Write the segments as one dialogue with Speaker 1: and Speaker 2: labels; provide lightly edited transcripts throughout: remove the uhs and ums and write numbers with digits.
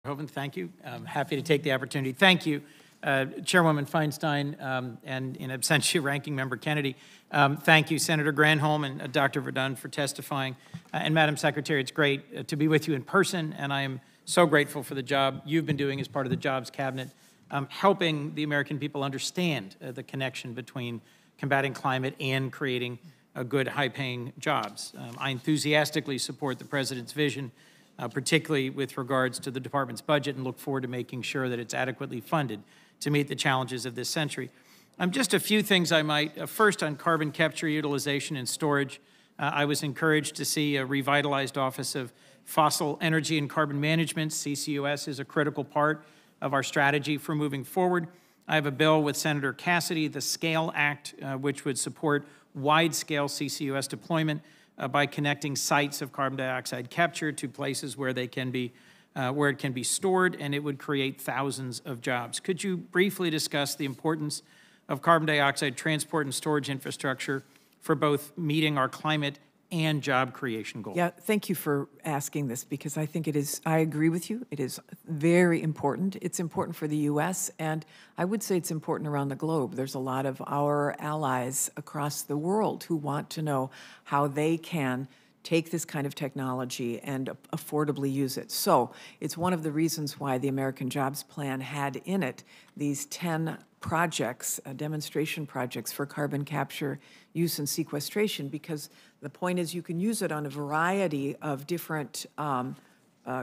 Speaker 1: Hovind, thank you. I'm happy to take the opportunity. Thank you, Chairwoman Feinstein, and in absentia, Ranking Member Kennedy. Thank you, Senator Granholm and Dr. Verdun, for testifying. And Madam Secretary, it's great to be with you in person, and I am so grateful for the job you've been doing as part of the Jobs Cabinet, helping the American people understand the connection between combating climate and creating good, high-paying jobs. I enthusiastically support the President's vision, particularly with regards to the Department's budget, and look forward to making sure that it's adequately funded to meet the challenges of this century. Just a few things I might, first on carbon capture, utilization, and storage. I was encouraged to see a revitalized Office of Fossil Energy and Carbon Management. CCUS is a critical part of our strategy for moving forward. I have a bill with Senator Cassidy, the SCALE Act, which would support wide-scale CCUS deployment by connecting sites of carbon dioxide capture to places where they can be, where it can be stored, and it would create thousands of jobs. Could you briefly discuss the importance of carbon dioxide transport and storage infrastructure for both meeting our climate and job creation goals?
Speaker 2: Yeah, thank you for asking this, because I think it is, I agree with you, it is very important. It's important for the U.S., and I would say it's important around the globe. There's a lot of our allies across the world who want to know how they can take this kind of technology and affordably use it. So it's one of the reasons why the American Jobs Plan had in it these 10 projects, demonstration projects for carbon capture, use, and sequestration, because the point is you can use it on a variety of different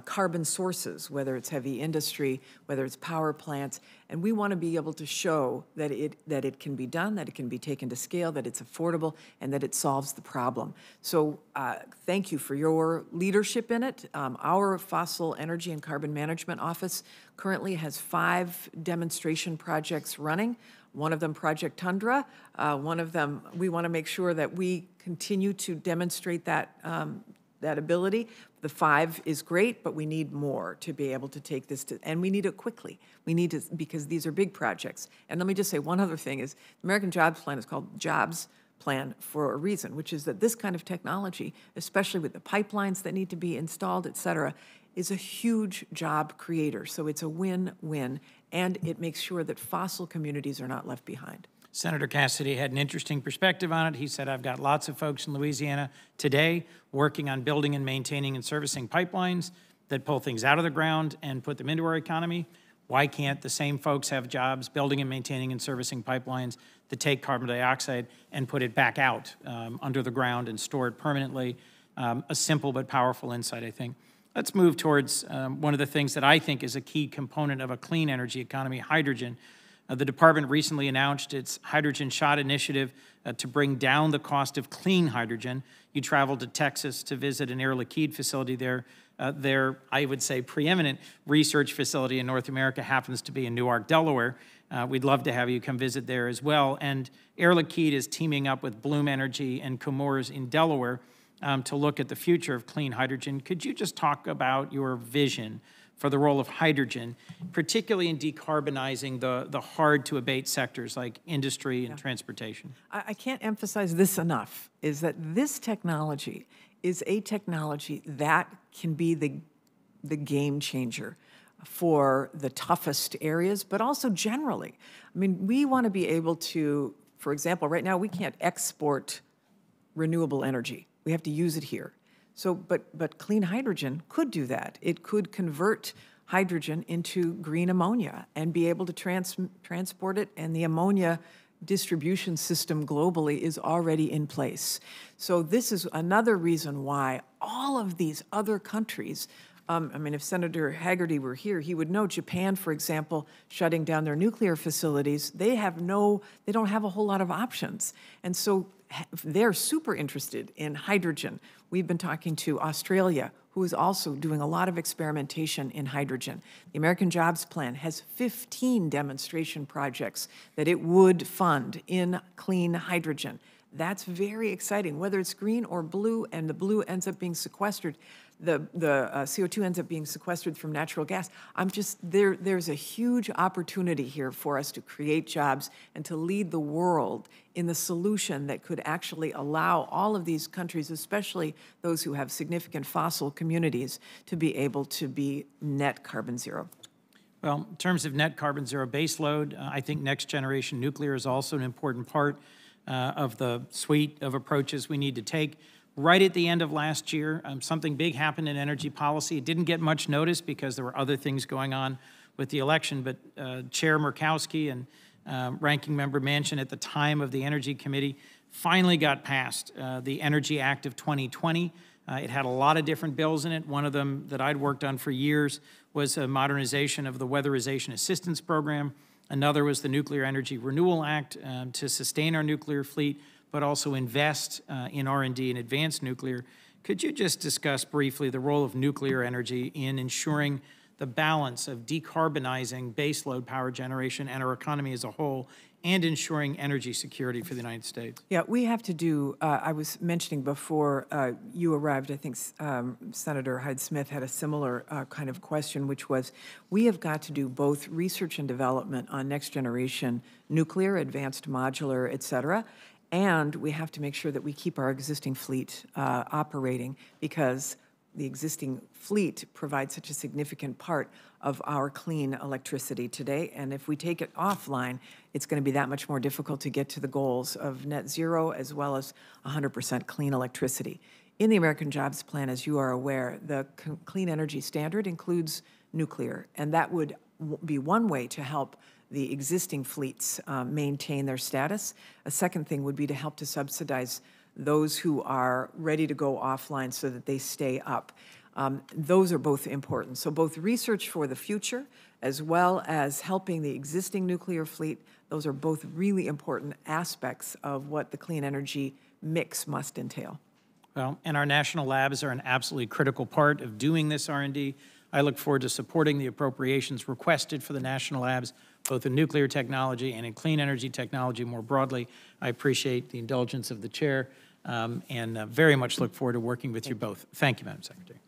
Speaker 2: carbon sources, whether it's heavy industry, whether it's power plants, and we want to be able to show that it can be done, that it can be taken to scale, that it's affordable, and that it solves the problem. So thank you for your leadership in it. Our Fossil Energy and Carbon Management Office currently has 5 demonstration projects running. One of them, Project Tundra. One of them, we want to make sure that we continue to demonstrate that that ability. The 5 is great, but we need more to be able to take this to, and we need it quickly. We need to, because these are big projects. And let me just say one other thing is, the American Jobs Plan is called Jobs Plan for a reason, which is that this kind of technology, especially with the pipelines that need to be installed, et cetera, is a huge job creator. So it's a win-win, and it makes sure that fossil communities are not left behind.
Speaker 1: Senator Cassidy had an interesting perspective on it. He said, I've got lots of folks in Louisiana today working on building and maintaining and servicing pipelines that pull things out of the ground and put them into our economy. Why can't the same folks have jobs building and maintaining and servicing pipelines that take carbon dioxide and put it back out under the ground and store it permanently? A simple but powerful insight, I think. Let's move towards one of the things that I think is a key component of a clean energy economy, hydrogen. The department recently announced its Hydrogen Shot initiative to bring down the cost of clean hydrogen. You traveled to Texas to visit an Air Liquide facility there. Their, I would say, preeminent research facility in North America happens to be in Newark, Delaware. We'd love to have you come visit there as well. And Air Liquide is teaming up with Bloom Energy and Chemours in Delaware to look at the future of clean hydrogen. Could you just talk about your vision for the role of hydrogen, particularly in decarbonizing the hard-to-abate sectors like industry and transportation?
Speaker 2: I can't emphasize this enough, is that this technology is a technology that can be the game changer for the toughest areas, but also generally. I mean, we want to be able to, for example, right now we can't export renewable energy. We have to use it here. So, but clean hydrogen could do that. It could convert hydrogen into green ammonia and be able to transport it, and the ammonia distribution system globally is already in place. So this is another reason why all of these other countries, I mean, if Senator Hagerty were here, he would know Japan, for example, shutting down their nuclear facilities. They don't have a whole lot of options. And so they're super interested in hydrogen. We've been talking to Australia, who is also doing a lot of experimentation in hydrogen. The American Jobs Plan has 15 demonstration projects that it would fund in clean hydrogen. That's very exciting, whether it's green or blue, and the blue ends up being sequestered. the CO2 ends up being sequestered from natural gas. There's a huge opportunity here for us to create jobs and to lead the world in the solution that could actually allow all of these countries, especially those who have significant fossil communities, to be able to be net carbon zero.
Speaker 1: Well, in terms of net carbon zero baseload, I think next generation nuclear is also an important part of the suite of approaches we need to take. Right at the end of last year, something big happened in energy policy. It didn't get much notice because there were other things going on with the election, but Chair Murkowski and Ranking Member Manchin at the time of the Energy Committee finally got passed the Energy Act of 2020. It had a lot of different bills in it. One of them that I'd worked on for years was a modernization of the Weatherization Assistance Program. Another was the Nuclear Energy Renewal Act to sustain our nuclear fleet, but also invest in R&D and advanced nuclear. Could you just discuss briefly the role of nuclear energy in ensuring the balance of decarbonizing baseload power generation and our economy as a whole, and ensuring energy security for the United States?
Speaker 2: Yeah, we have to do, I was mentioning before you arrived, I think Senator Hyde-Smith had a similar kind of question, which was, we have got to do both research and development on next generation nuclear, advanced modular, et cetera, and we have to make sure that we keep our existing fleet operating, because the existing fleet provides such a significant part of our clean electricity today. And if we take it offline, it's going to be that much more difficult to get to the goals of net zero as well as 100% clean electricity. In the American Jobs Plan, as you are aware, the Clean Energy Standard includes nuclear, and that would be one way to help the existing fleets maintain their status. A second thing would be to help to subsidize those who are ready to go offline so that they stay up. Those are both important. So both research for the future as well as helping the existing nuclear fleet, those are both really important aspects of what the clean energy mix must entail.
Speaker 1: Well, and our national labs are an absolutely critical part of doing this R&D. I look forward to supporting the appropriations requested for the national labs, both in nuclear technology and in clean energy technology more broadly. I appreciate the indulgence of the chair and very much look forward to working with you both. Thank you, Madam Secretary.